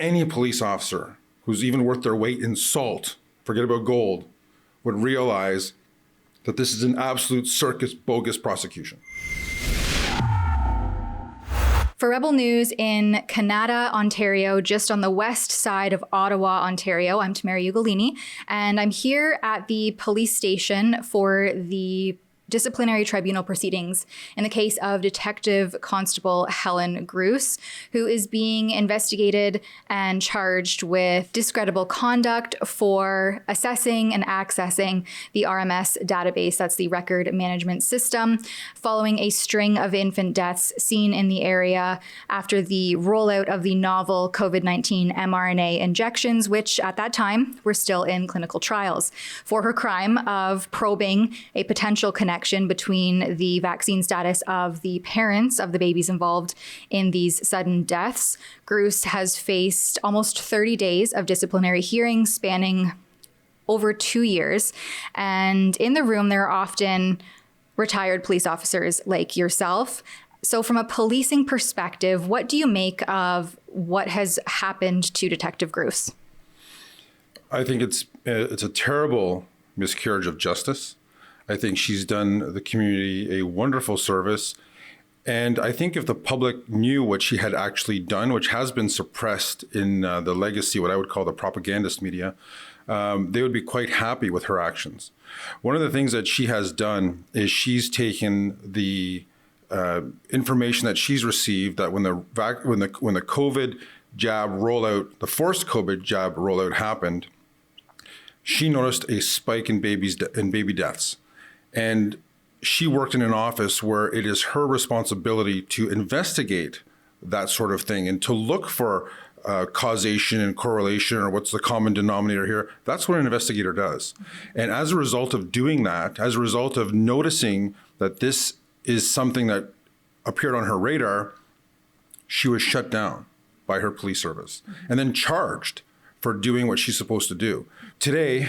Any police officer who's even worth their weight in salt, forget about gold, would realize that this is an absolute circus, bogus prosecution. For Rebel News in Canada, Ontario, just on the west side of Ottawa, Ontario, I'm Tamara Ugolini, and I'm here at the police station for the disciplinary tribunal proceedings in the case of Detective Constable Helen Grus, who is being investigated and charged with discreditable conduct for assessing and accessing the RMS database, that's the record management system, following a string of infant deaths seen in the area after the rollout of the novel COVID-19 mRNA injections, which at that time were still in clinical trials, for her crime of probing a potential connection between the vaccine status of the parents of the babies involved in these sudden deaths. Grus has faced almost 30 days of disciplinary hearings spanning over 2 years. And in the room, there are often retired police officers like yourself. So from a policing perspective, what do you make of what has happened to Detective Grus? I think it's a terrible miscarriage of justice. I think she's done the community a wonderful service. And I think if the public knew what she had actually done, which has been suppressed in the legacy, what I would call the propagandist media, they would be quite happy with her actions. One of the things that she has done is she's taken the information that she's received that when the COVID jab rollout, the forced COVID jab rollout happened, she noticed a spike in baby deaths. And she worked in an office where it is her responsibility to investigate that sort of thing and to look for causation and correlation, or what's the common denominator here. That's what an investigator does. And as a result of doing that, as a result of noticing that this is something that appeared on her radar, she was shut down by her police service and then charged for doing what she's supposed to do. Today,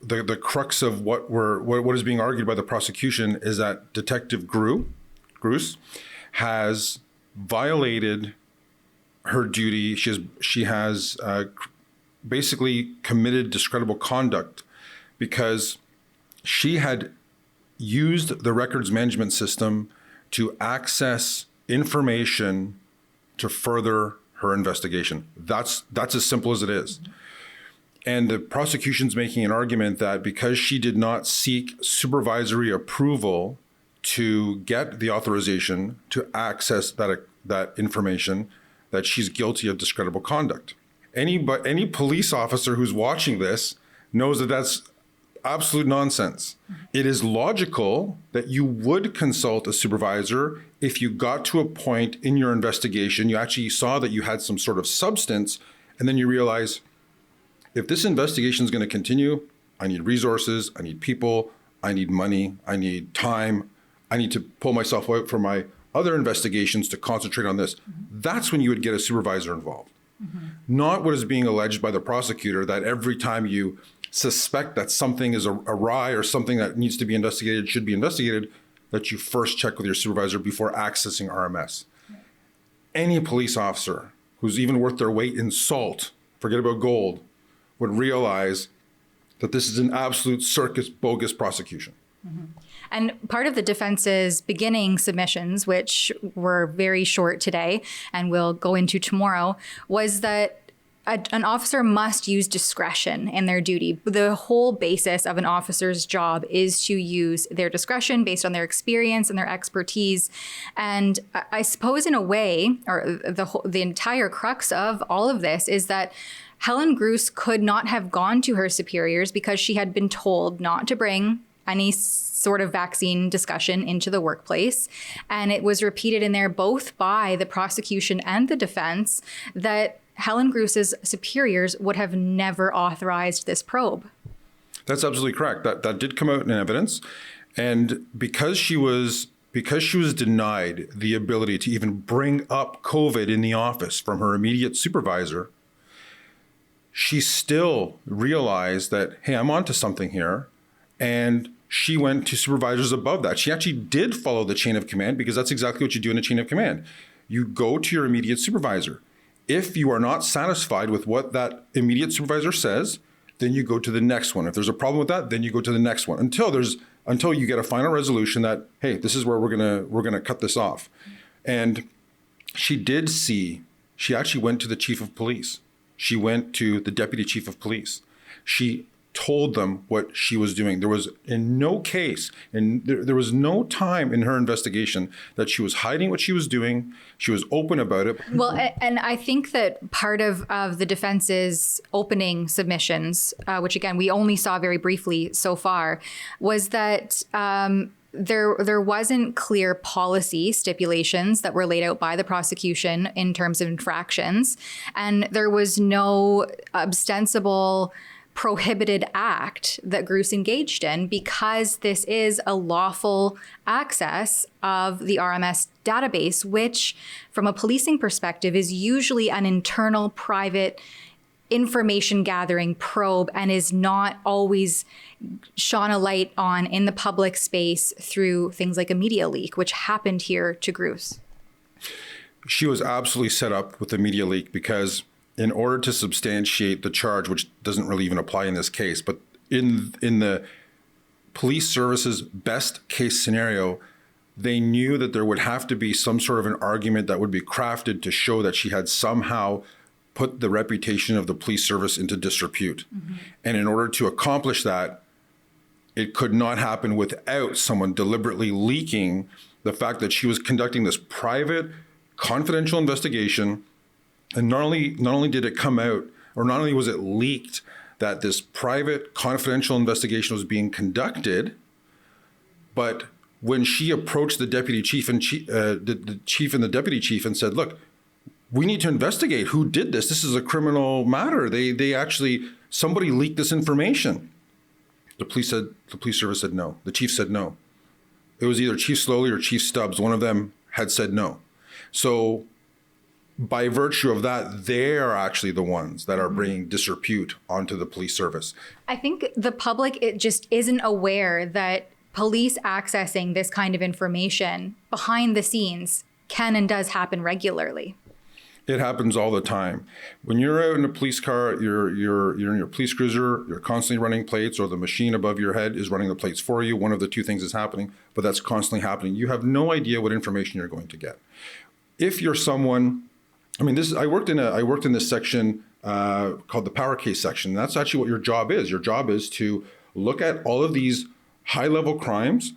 the crux of what is being argued by the prosecution is that Detective Grus has violated her duty. She has basically committed discreditable conduct because she had used the records management system to access information to further her investigation. That's as simple as it is. And the prosecution's making an argument that because she did not seek supervisory approval to get the authorization to access that information, that she's guilty of discreditable conduct. Any police officer who's watching this knows that that's absolute nonsense. It is logical that you would consult a supervisor if you got to a point in your investigation, you actually saw that you had some sort of substance, and then you realize, if this investigation is going to continue, I need resources, I need people, I need money, I need time, I need to pull myself out from my other investigations to concentrate on this. That's when you would get a supervisor involved. Not what is being alleged by the prosecutor, that every time you suspect that something is awry or something that needs to be investigated, should be investigated, that you first check with your supervisor before accessing RMS. Any police officer who's even worth their weight in salt, forget about gold, would realize that this is an absolute circus, bogus prosecution. And part of the defense's beginning submissions, which were very short today and we'll go into tomorrow, was that an officer must use discretion in their duty. The whole basis of an officer's job is to use their discretion based on their experience and their expertise. And I suppose in a way, or the entire crux of all of this is that Helen Grus could not have gone to her superiors because she had been told not to bring any sort of vaccine discussion into the workplace. And it was repeated in there both by the prosecution and the defense that Helen Grus's superiors would have never authorized this probe. That's absolutely correct. That did come out in evidence. And because she was denied the ability to even bring up COVID in the office from her immediate supervisor, she still realized that, hey, I'm onto something here. And she went to supervisors above that. She actually did follow the chain of command, because that's exactly what you do in a chain of command. You go to your immediate supervisor. If you are not satisfied with what that immediate supervisor says, then you go to the next one. If there's a problem with that, then you go to the next one until you get a final resolution that, hey, this is where we're gonna cut this off. And she actually went to the chief of police. She went to the deputy chief of police. She told them what she was doing. There was in no case, and there was no time in her investigation that she was hiding what she was doing. She was open about it. Well, and I think that part of the defense's opening submissions, which again, we only saw very briefly so far, was that there wasn't clear policy stipulations that were laid out by the prosecution in terms of infractions. And there was no ostensible prohibited act that Grus engaged in, because this is a lawful access of the RMS database, which from a policing perspective is usually an internal private information gathering probe and is not always shone a light on in the public space through things like a media leak, which happened here to Grus. She was absolutely set up with the media leak because in order to substantiate the charge, which doesn't really even apply in this case, but in the police service's best case scenario, they knew that there would have to be some sort of an argument that would be crafted to show that she had somehow put the reputation of the police service into disrepute. Mm-hmm. And in order to accomplish that, it could not happen without someone deliberately leaking the fact that she was conducting this private, confidential investigation. And not only did it come out, or not only was it leaked that this private, confidential investigation was being conducted, but when she approached the deputy chief and the chief and the deputy chief and said, "Look, we need to investigate who did this. This is a criminal matter. Somebody leaked this information." The police service said no. The chief said no. It was either Chief Slowly or Chief Stubbs. One of them had said no. So by virtue of that, they are actually the ones that are bringing disrepute onto the police service. I think the public, it just isn't aware that police accessing this kind of information behind the scenes can and does happen regularly. It happens all the time. When you're out in a police car, you're in your police cruiser, you're constantly running plates, or the machine above your head is running the plates for you. One of the two things is happening, but that's constantly happening. You have no idea what information you're going to get. If you're someone, I worked in this section called the power case section. That's actually what your job is. Your job is to look at all of these high-level crimes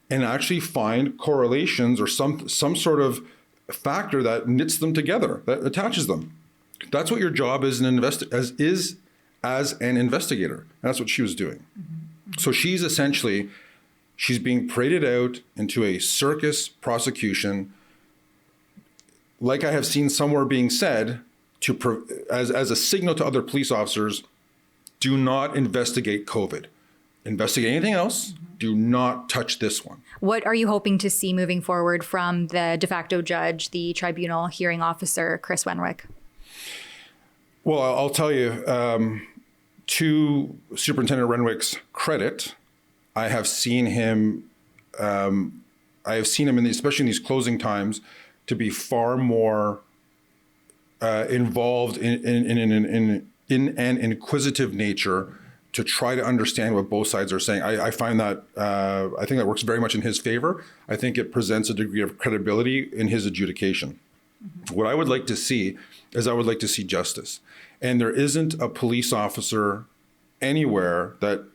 and actually find correlations or some sort of factor that knits them together, that attaches them. That's what your job is as an investigator. And that's what she was doing. Mm-hmm. So she's being paraded out into a circus prosecution, like I have seen somewhere being said, as a signal to other police officers, do not investigate COVID. Investigate anything else. Mm-hmm. Do not touch this one. What are you hoping to see moving forward from the de facto judge, the tribunal hearing officer, Chris Wenwick? Well, I'll tell you, to Superintendent Renwick's credit, I have seen him especially in these closing times, to be far more involved in an inquisitive nature to try to understand what both sides are saying. I find that, I think that works very much in his favor. I think it presents a degree of credibility in his adjudication. Mm-hmm. What I would like to see is justice. And there isn't a police officer anywhere that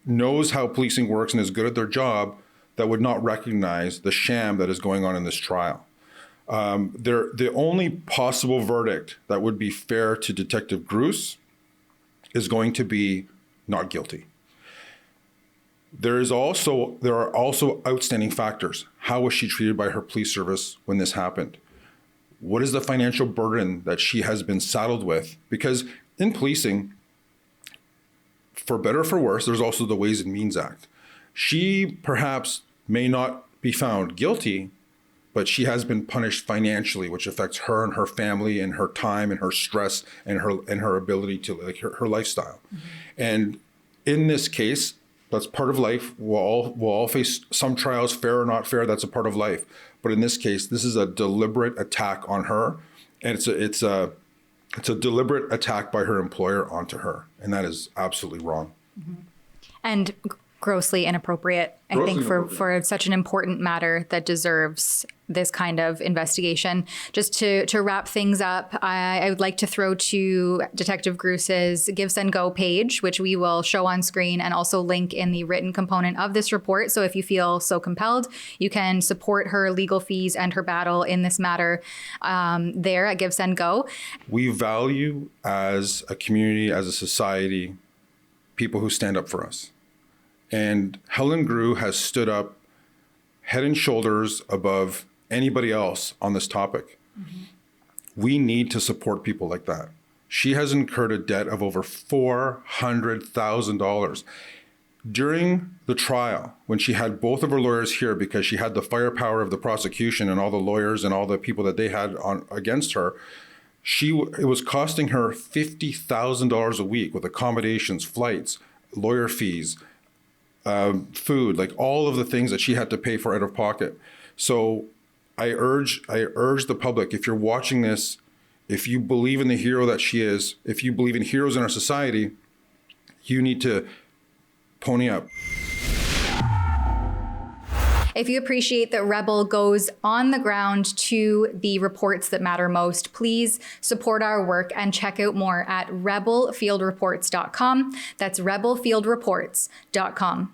knows how policing works and is good at their job that would not recognize the sham that is going on in this trial. The only possible verdict that would be fair to Detective Grus is going to be not guilty. There are also outstanding factors. How was she treated by her police service when this happened? What is the financial burden that she has been saddled with? Because in policing, for better or for worse, there's also the Ways and Means Act. She perhaps may not be found guilty, but she has been punished financially, which affects her and her family and her time and her stress and her ability to, like, her lifestyle. Mm-hmm. And in this case, that's part of life. We'll all face some trials, fair or not fair. That's a part of life. But in this case, this is a deliberate attack on her, and it's It's a deliberate attack by her employer onto her, and that is absolutely wrong. And grossly inappropriate, I think, for such an important matter that deserves this kind of investigation. Just to wrap things up, I would like to throw to Detective Grus's Give, Send, Go page, which we will show on screen and also link in the written component of this report. So if you feel so compelled, you can support her legal fees and her battle in this matter there at Give, Send, Go. We value as a community, as a society, people who stand up for us. And Helen Grus has stood up head and shoulders above anybody else on this topic. We need to support people like that. She has incurred a debt of over $400,000. During the trial, when she had both of her lawyers here because she had the firepower of the prosecution and all the lawyers and all the people that they had on against her, it was costing her $50,000 a week with accommodations, flights, lawyer fees, food, like all of the things that she had to pay for out of pocket. So I urge the public, if you're watching this, if you believe in the hero that she is, if you believe in heroes in our society, you need to pony up. If you appreciate that Rebel goes on the ground to the reports that matter most, please support our work and check out more at rebelfieldreports.com. That's rebelfieldreports.com.